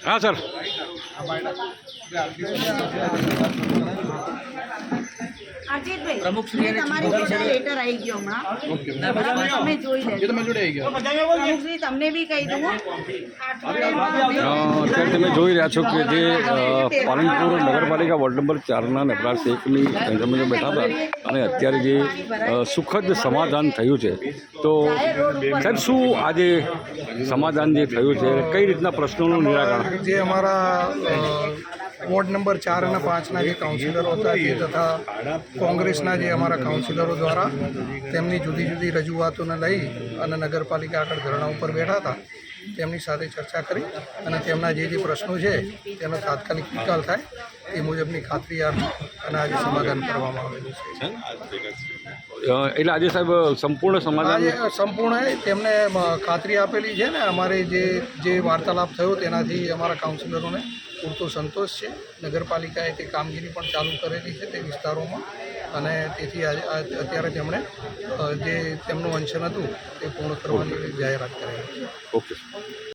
हाँ सर। અજીતભાઈ તમારી પાસે લેટર આવી ગયો હમણાં બરાબર તમે જોઈ લેજો પ્રમુખશ્રી તમને બી કહી દઉં અત્યારે તમે જોઈ રહ્યા છો કે જે પાલનપુર નગરપાલિકા વોર્ડ નંબર 4ના નટરાજ શેખની તમે બેઠા હતા અને અત્યારે જે સુખદ સમાધાન થયું છે તો સાહેબ શું આજે સમાધાન જે થયું છે કઈ રીતના પ્રશ્નોનું નિરાકરણ જે અમારા વોર્ડ નંબર 4 અને 5ના જે કાઉન્સિલરો હતા તે તથા કોંગ્રેસના જે અમારા કાઉન્સિલરો દ્વારા તેમની જુદી જુદી રજૂઆતોને લઈ અને નગરપાલિકા આગળ ધરણા ઉપર બેઠા હતા તેમની સાથે ચર્ચા કરી અને તેમના જે પ્રશ્નો છે તેનો તાત્કાલિક નિકાલ થાય એ મુજબની ખાતરી આપી અને આજે સમાધાન કરવામાં આવેલું છે. એટલે આજે સાહેબ સંપૂર્ણ સમાધાન આજે સંપૂર્ણ તેમને ખાતરી આપેલી છે ને અમારે જે વાર્તાલાપ થયો તેનાથી અમારા કાઉન્સિલરોને પૂરતો સંતોષ છે. નગરપાલિકાએ તે કામગીરી પણ ચાલુ કરેલી છે તે વિસ્તારોમાં અને તેથી અત્યારે તેમણે જે તેમનું અનશન હતું તે પૂર્ણ કરવાની જાહેરાત કરેલી છે. ઓકે.